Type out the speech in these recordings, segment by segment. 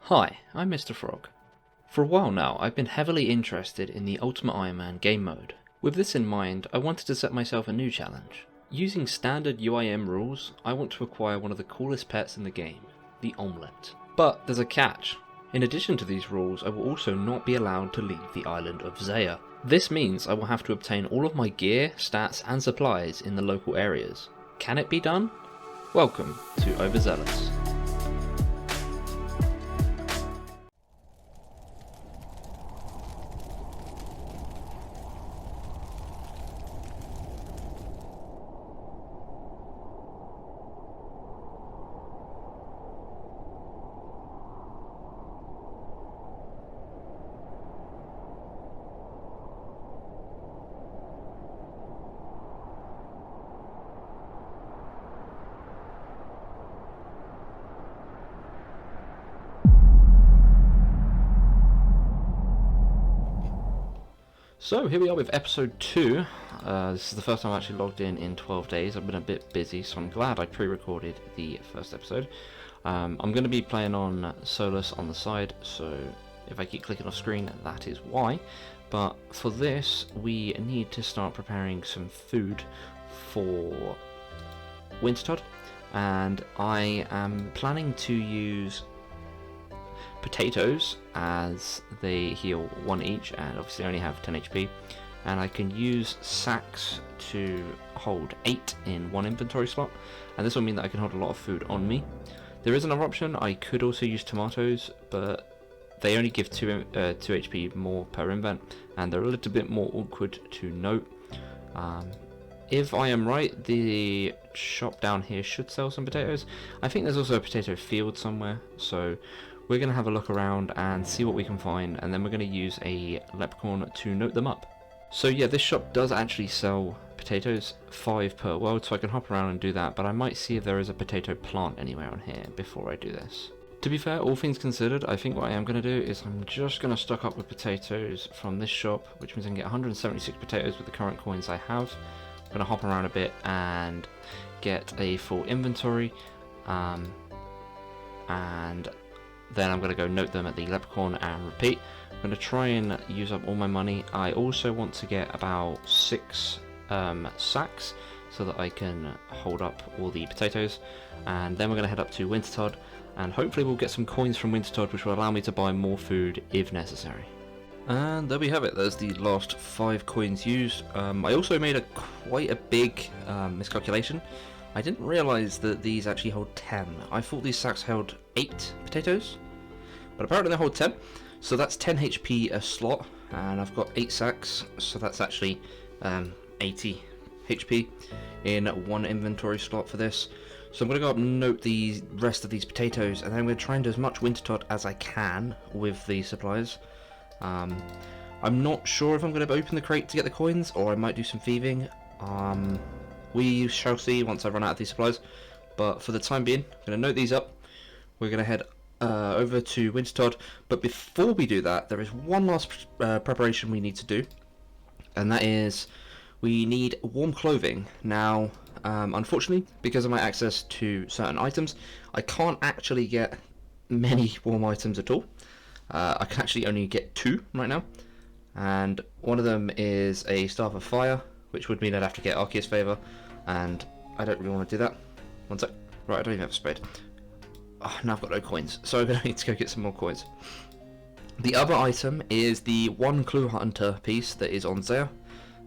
Hi, I'm Mr. Frog. For a while now, I've been heavily interested in the Ultimate Iron Man game mode. With this in mind, I wanted to set myself a new challenge. Using standard UIM rules, I want to acquire one of the coolest pets in the game, the Olmlet. But there's a catch. In addition to these rules, I will also not be allowed to leave the island of Zeah. This means I will have to obtain all of my gear, stats, and supplies in the local areas. Can it be done? Welcome to Overzealous. So here we are with episode 2. This is the first time I've actually logged in 12 days. I've been a bit busy, so I'm glad I pre-recorded the first episode. I'm going to be playing on Solus on the side, so if I keep clicking off screen, that is why. But for this, we need to start preparing some food for Wintertodt, and I am planning to use potatoes as they heal 1 each, and obviously only have 10 HP, and I can use sacks to hold 8 in 1 inventory slot, and this will mean that I can hold a lot of food on me. There is another option. I could also use tomatoes, but they only give 2 HP more per invent, and they're a little bit more awkward to note. If I am right, the shop down here should sell some potatoes. I think there's also a potato field somewhere, so we're going to have a look around and see what we can find, and then we're going to use a leprechaun to note them up. So yeah, this shop does actually sell potatoes, 5 per world, so I can hop around and do that, but I might see if there is a potato plant anywhere on here before I do this. To be fair, all things considered, I think what I am going to do is I'm just going to stock up with potatoes from this shop, which means I can get 176 potatoes with the current coins I have. I'm going to hop around a bit and get a full inventory, and then I'm going to go note them at the leprechaun and repeat. I'm going to try and use up all my money. I also want to get about 6 sacks so that I can hold up all the potatoes, and then we're going to head up to Wintertodt, and hopefully we'll get some coins from Wintertodt which will allow me to buy more food if necessary. And there we have it, there's the last 5 coins used. I also made quite a big miscalculation. I didn't realise that these actually hold 10. I thought these sacks held 8 potatoes, but apparently they hold 10. So that's 10 HP a slot, and I've got 8 sacks, so that's actually 80 HP in 1 inventory slot for this. So I'm going to go up and note the rest of these potatoes, and then I'm going to try and do as much Wintertodt as I can with the supplies. I'm not sure if I'm going to open the crate to get the coins, or I might do some thieving. We shall see once I run out of these supplies, but for the time being, I'm going to note these up. We're going to head over to Wintertodt, but before we do that, there is one last preparation we need to do, and that is we need warm clothing. Now, unfortunately, because of my access to certain items, I can't actually get many warm items at all. I can actually only get 2 right now, and one of them is a Staff of Fire, which would mean I'd have to get Arceus Favor, and I don't really want to do that. One sec. Right, I don't even have a spade. Oh, now I've got no coins, so I'm going to need to go get some more coins. The other item is the 1 Clue Hunter piece that is on Zeah,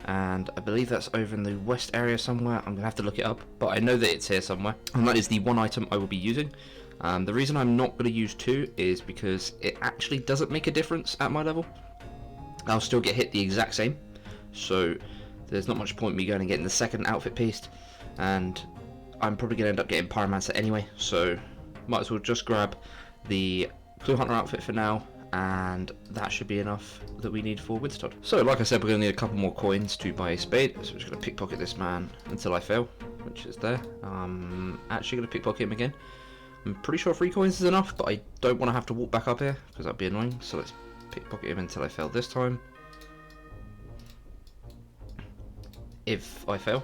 and I believe that's over in the west area somewhere. I'm going to have to look it up, but I know that it's here somewhere, and that is the one item I will be using. The reason I'm not going to use 2 is because it actually doesn't make a difference at my level. I'll still get hit the exact same, so there's not much point in me going and getting the second outfit piece, and I'm probably going to end up getting Pyromancer anyway, so might as well just grab the Clue Hunter outfit for now, and that should be enough that we need for Wintertodt. So like I said, we're going to need a couple more coins to buy a spade, so we're just going to pickpocket this man until I fail, which is there. Actually going to pickpocket him again. I'm pretty sure 3 coins is enough, but I don't want to have to walk back up here, because that'd be annoying, so let's pickpocket him until I fail this time. If I fail.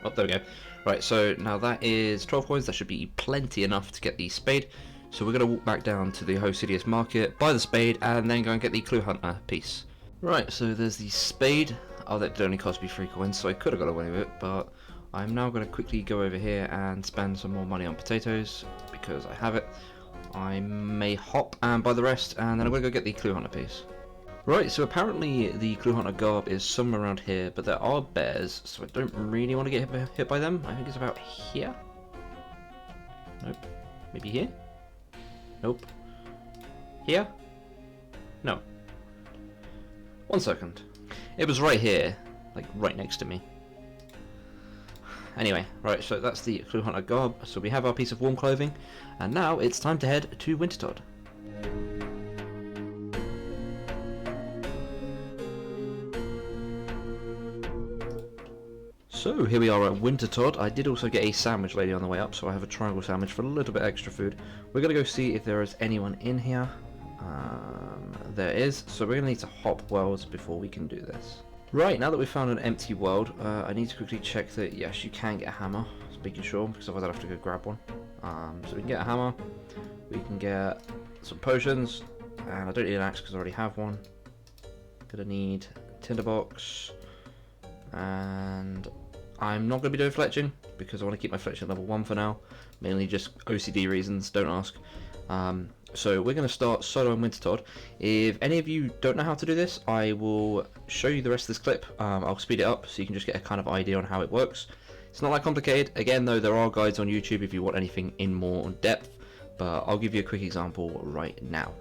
Oh, there we go. Right, so now that is 12 coins. That should be plenty enough to get the spade. So we're going to walk back down to the Overzeahlous market, buy the spade, and then go and get the clue hunter piece. Right, so there's the spade. Oh, that did only cost me 3 coins, so I could have got away with it, but I'm now going to quickly go over here and spend some more money on potatoes, because I have it. I may hop and buy the rest, and then I'm going to go get the clue hunter piece. Right, so apparently the clue hunter garb is somewhere around here, but there are bears, so I don't really want to get hit by them. I think it's about here. Nope. Maybe here? Nope. Here? No. 1 second. It was right here, like right next to me. Anyway, right, so that's the clue hunter garb. So we have our piece of warm clothing, and now it's time to head to Wintertodt. So here we are at Wintertodt. I did also get a sandwich lady on the way up, so I have a triangle sandwich for a little bit extra food. We're going to go see if there is anyone in here. There is, so we're going to need to hop worlds before we can do this. Right, now that we've found an empty world, I need to quickly check that, yes, you can get a hammer. Just making sure, because otherwise I'll have to go grab one. So we can get a hammer, we can get some potions, and I don't need an axe because I already have one. Gonna need a tinderbox, and I'm not going to be doing fletching because I want to keep my fletching level 1 for now, mainly just OCD reasons, don't ask. So we're going to start solo in Wintertodt. If any of you don't know how to do this, I will show you the rest of this clip. I'll speed it up so you can just get a kind of idea on how it works. It's not that complicated. Again though, there are guides on YouTube if you want anything in more depth, but I'll give you a quick example right now.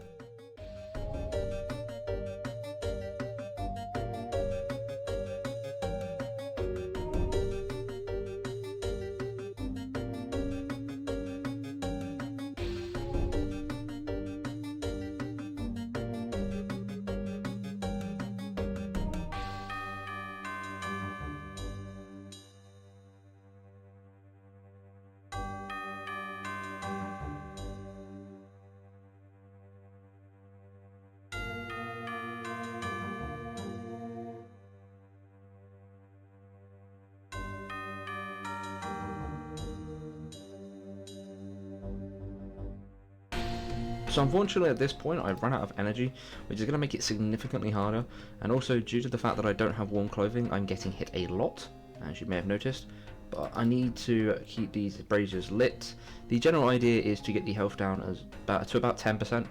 So unfortunately at this point I've run out of energy, which is going to make it significantly harder, and also due to the fact that I don't have warm clothing, I'm getting hit a lot, as you may have noticed, but I need to keep these braziers lit. The general idea is to get the health down to about 10%.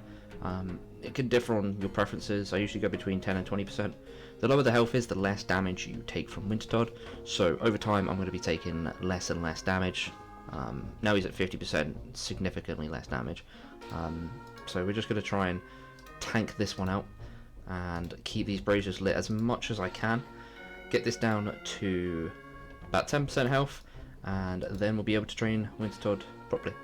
It can differ on your preferences. I usually go between 10 and 20%. The lower the health is, the less damage you take from Wintertodt, so over time I'm going to be taking less and less damage. Now he's at 50%, significantly less damage. So we're just going to try and tank this one out and keep these braziers lit as much as I can. Get this down to about 10% health, and then we'll be able to train Wintertodt properly.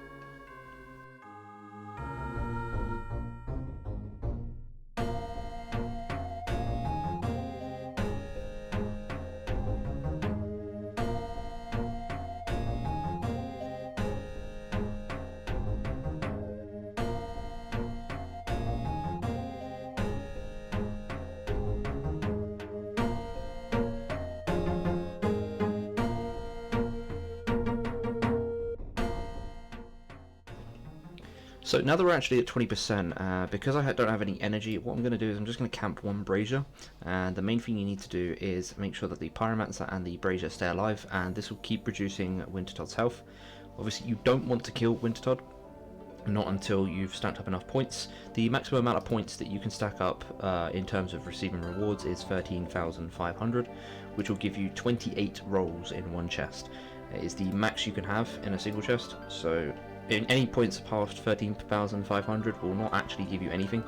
So now that we're actually at 20%, because I don't have any energy, what I'm going to do is I'm just going to camp one brazier, and the main thing you need to do is make sure that the pyromancer and the brazier stay alive, and this will keep reducing Wintertodd's health. Obviously you don't want to kill Wintertodt, not until you've stacked up enough points. The maximum amount of points that you can stack up in terms of receiving rewards is 13,500, which will give you 28 rolls in one chest. It is the max you can have in a single chest, so in any points past 13,500 will not actually give you anything.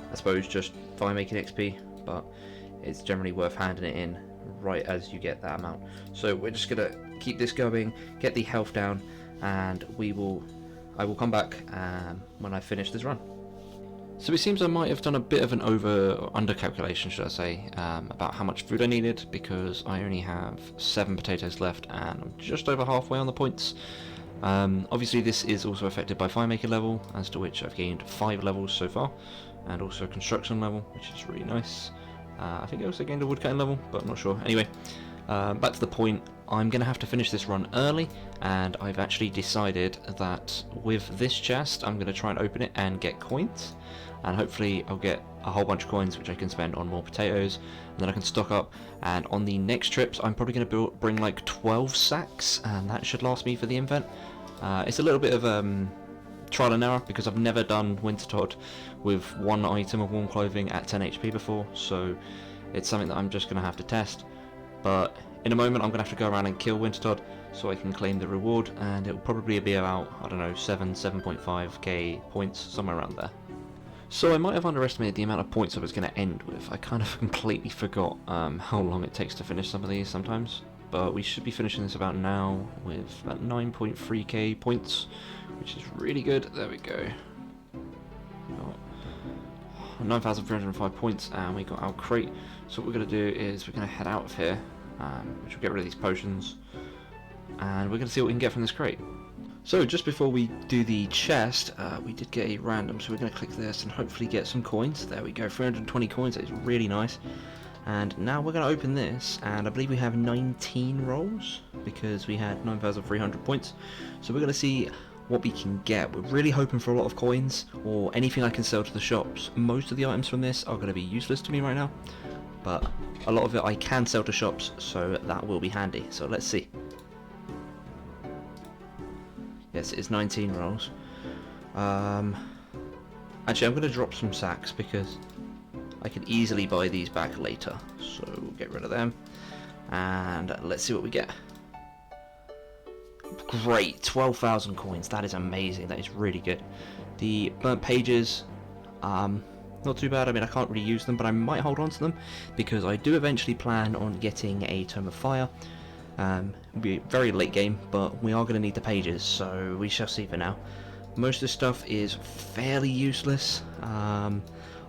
I suppose just fire making XP, but it's generally worth handing it in right as you get that amount. So we're just gonna keep this going, get the health down, and I will come back when I finish this run. So it seems I might have done a bit of an under calculation, should I say, about how much food I needed, because I only have 7 potatoes left and I'm just over halfway on the points. Obviously this is also affected by firemaker level, as to which I've gained 5 levels so far, and also construction level, which is really nice. I think I also gained a woodcutting level, but I'm not sure. Anyway, Back to the point, I'm going to have to finish this run early, and I've actually decided that with this chest I'm going to try and open it and get coins, and hopefully I'll get a whole bunch of coins which I can spend on more potatoes, and then I can stock up, and on the next trips I'm probably going to bring like 12 sacks, and that should last me for the invent. It's a little bit of trial and error because I've never done Wintertodt with one item of warm clothing at 10 HP before, so it's something that I'm just going to have to test. But in a moment I'm going to have to go around and kill Wintertodt so I can claim the reward, and it will probably be about, I don't know, 7.5k points, somewhere around there. So I might have underestimated the amount of points I was going to end with. I kind of completely forgot how long it takes to finish some of these sometimes. But we should be finishing this about now with about 9.3k points, which is really good. There we go. 9,305 points, and we got our crate. So what we're going to do is we're going to head out of here, which will get rid of these potions, and we're going to see what we can get from this crate. So just before we do the chest, we did get a random, so we're going to click this and hopefully get some coins. There we go, 320 coins, that is really nice. And now we're going to open this, and I believe we have 19 rolls, because we had 9,300 points. So we're going to see what we can get. We're really hoping for a lot of coins, or anything I can sell to the shops. Most of the items from this are going to be useless to me right now, but a lot of it I can sell to shops, so that will be handy. So let's see. Yes, it's 19 rolls. Actually, I'm going to drop some sacks because I can easily buy these back later, so we'll get rid of them, and let's see what we get. Great, 12,000 coins, that is amazing, that is really good. The burnt pages, not too bad. I mean, I can't really use them, but I might hold on to them, because I do eventually plan on getting a Tome of Fire. It'll be very late game, but we are going to need the pages, so we shall see for now. Most of this stuff is fairly useless.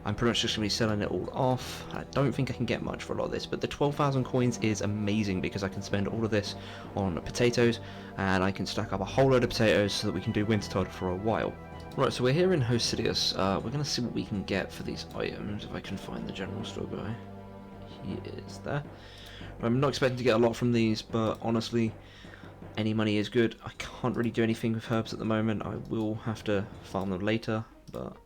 I'm pretty much just going to be selling it all off. I don't think I can get much for a lot of this, but the 12,000 coins is amazing because I can spend all of this on potatoes, and I can stack up a whole load of potatoes so that we can do Wintertodt for a while. Right, so we're here in Overzeahlous. We're going to see what we can get for these items, if I can find the general store guy. He is there. I'm not expecting to get a lot from these, but honestly, any money is good. I can't really do anything with herbs at the moment. I will have to farm them later, but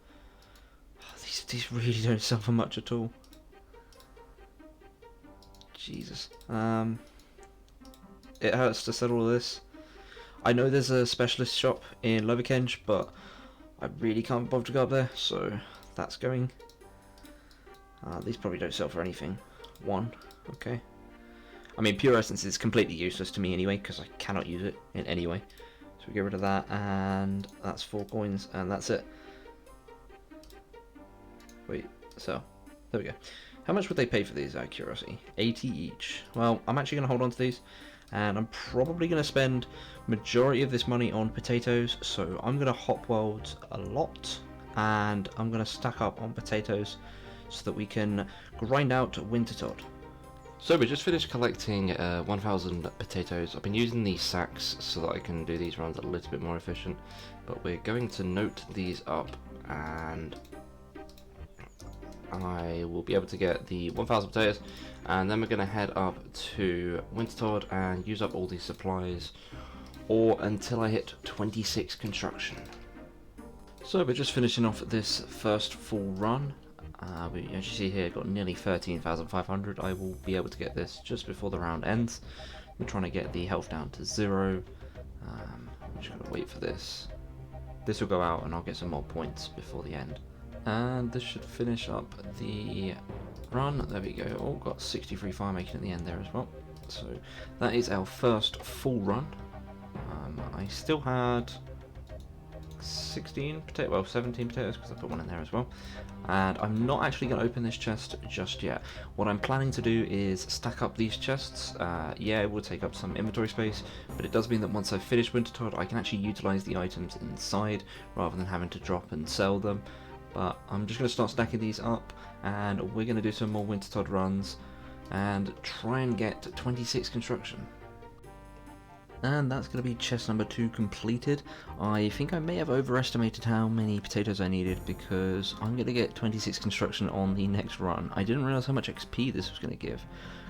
these really don't sell for much at all. Jesus. It hurts to sell all of this. I know there's a specialist shop in Loverkenge, but I really can't bother to go up there, so that's going. These probably don't sell for anything. One, okay. I mean, pure essence is completely useless to me anyway, because I cannot use it in any way. So we get rid of that, and that's 4 coins, and that's it. Wait, so, there we go. How much would they pay for these, out of curiosity? 80 each. Well, I'm actually going to hold on to these, and I'm probably going to spend majority of this money on potatoes, so I'm going to hop world a lot, and I'm going to stack up on potatoes so that we can grind out Wintertodt. So we just finished collecting 1,000 potatoes. I've been using these sacks so that I can do these runs a little bit more efficient, but we're going to note these up, and I will be able to get the 1,000 potatoes, and then we're going to head up to Wintertodt and use up all these supplies, or until I hit 26 construction. So we're just finishing off this first full run. As you see here, got nearly 13,500. I will be able to get this just before the round ends. We're trying to get the health down to 0. I'm just going to wait for this. This will go out and I'll get some more points before the end. And this should finish up the run. There we go. Oh, got 63 fire making at the end there as well. So that is our first full run. I still had 17 potatoes because I put one in there as well, and I'm not actually going to open this chest just yet. What I'm planning to do is stack up these chests. Yeah, it will take up some inventory space, but it does mean that once I've finished Wintertodt I can actually utilize the items inside rather than having to drop and sell them. But I'm just going to start stacking these up, and we're going to do some more Wintertodt runs and try and get 26 construction. And that's going to be chest number 2 completed. I think I may have overestimated how many potatoes I needed, because I'm going to get 26 construction on the next run. I didn't realize how much XP this was going to give,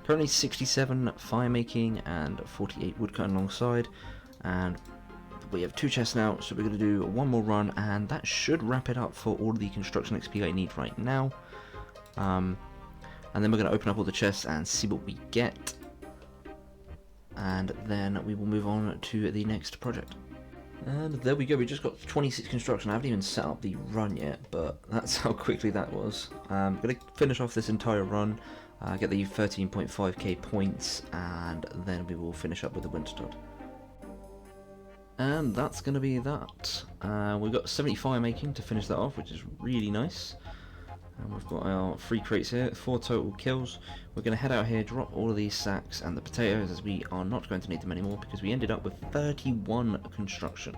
Currently 67 fire making and 48 woodcutting alongside, and we have 2 chests now, so we're going to do one more run, and that should wrap it up for all of the construction XP I need right now. And then we're going to open up all the chests and see what we get, and then we will move on to the next project. And there we go, we just got 26 construction. I haven't even set up the run yet, but that's how quickly that was. I'm going to finish off this entire run, get the 13.5k points, and then we will finish up with the Wintertodt. And that's going to be that. We've got 70 fire making to finish that off, which is really nice. And we've got our 3 crates here, 4 total kills. We're going to head out here, drop all of these sacks and the potatoes, as we are not going to need them anymore, because we ended up with 31 construction.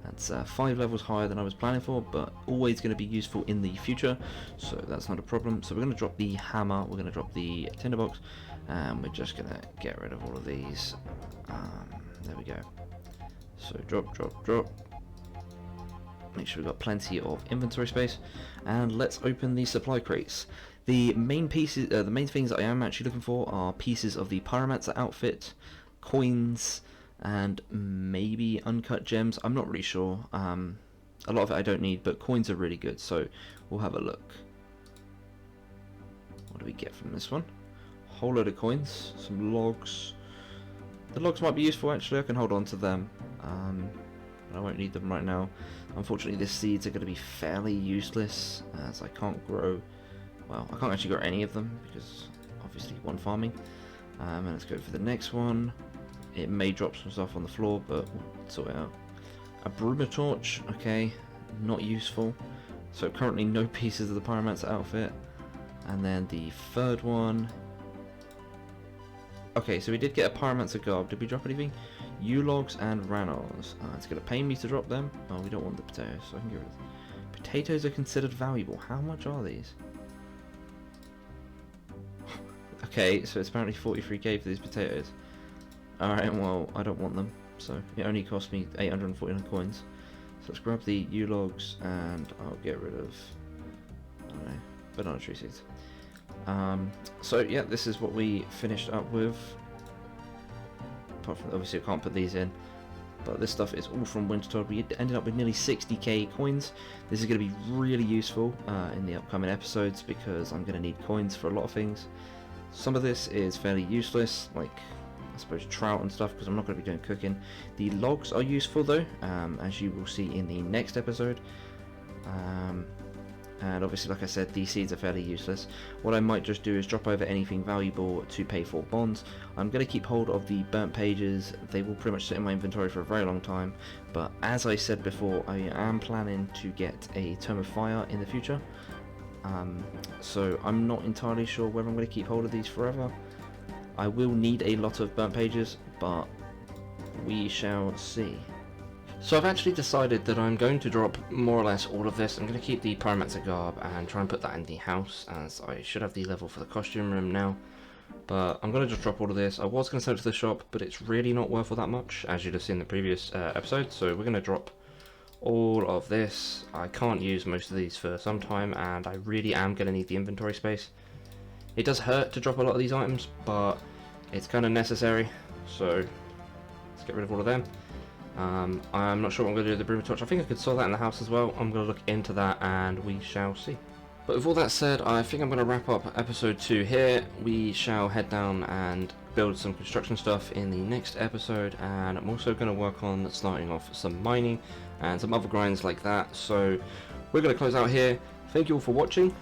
That's 5 levels higher than I was planning for, but always going to be useful in the future, so that's not a problem. So we're going to drop the hammer, we're going to drop the tinderbox, and we're just going to get rid of all of these. There we go. So drop, drop, drop. Make sure we've got plenty of inventory space, and let's open the supply crates. The main pieces, the main things that I am actually looking for are pieces of the Pyromancer outfit, coins, and maybe uncut gems. I'm not really sure. A lot of it I don't need, but coins are really good, so we'll have a look. What do we get from this one? A whole load of coins, some logs. The logs might be useful actually, I can hold on to them. But I won't need them right now. Unfortunately, the seeds are going to be fairly useless, as I can't grow, well, I can't actually grow any of them, because obviously one farming. And let's go for the next one. It may drop some stuff on the floor, but we'll sort it out. A broomer torch, okay, not useful. So currently no pieces of the Pyromancer outfit. And then the third one. Okay, so we did get a Pyromancer garb. Did we drop anything? U-logs and Ranors. It's going to pay me to drop them. Oh, we don't want the potatoes, so I can get rid of them. Potatoes are considered valuable. How much are these? Okay, so it's apparently 43k for these potatoes. Alright, well, I don't want them. So it only cost me 849 coins. So let's grab the U-logs and I'll get rid of, I don't know, banana tree seeds. So yeah, this is what we finished up with. Apart from, obviously I can't put these in, but this stuff is all from Wintertodt. We ended up with nearly 60k coins. This is going to be really useful in the upcoming episodes, because I'm going to need coins for a lot of things. Some of this is fairly useless, like I suppose trout and stuff, because I'm not going to be doing cooking. The logs are useful though, as you will see in the next episode. And obviously, like I said, these seeds are fairly useless. What I might just do is drop over anything valuable to pay for bonds. I'm going to keep hold of the burnt pages. They will pretty much sit in my inventory for a very long time. But as I said before, I am planning to get a Tome of Fire in the future. So I'm not entirely sure whether I'm going to keep hold of these forever. I will need a lot of burnt pages, but we shall see. So I've actually decided that I'm going to drop more or less all of this. I'm going to keep the Pyromancer garb and try and put that in the house, as I should have the level for the costume room now. But I'm going to just drop all of this. I was going to sell it to the shop, but it's really not worth all that much, as you'd have seen in the previous episode. So we're going to drop all of this. I can't use most of these for some time, and I really am going to need the inventory space. It does hurt to drop a lot of these items, but it's kind of necessary. So let's get rid of all of them. I'm not sure what I'm going to do with the broomer torch. I think I could sell that in the house as well. I'm going to look into that and we shall see. But with all that said, I think I'm going to wrap up episode 2 here. We shall head down and build some construction stuff in the next episode, and I'm also going to work on starting off some mining and some other grinds like that. So we're going to close out here. Thank you all for watching.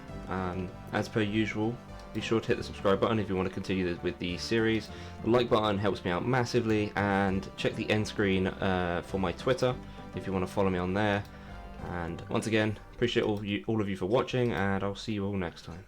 As per usual, be sure to hit the subscribe button if you want to continue with the series. The like button helps me out massively, and check the end screen for my Twitter if you want to follow me on there. And once again, appreciate all of you for watching, and I'll see you all next time.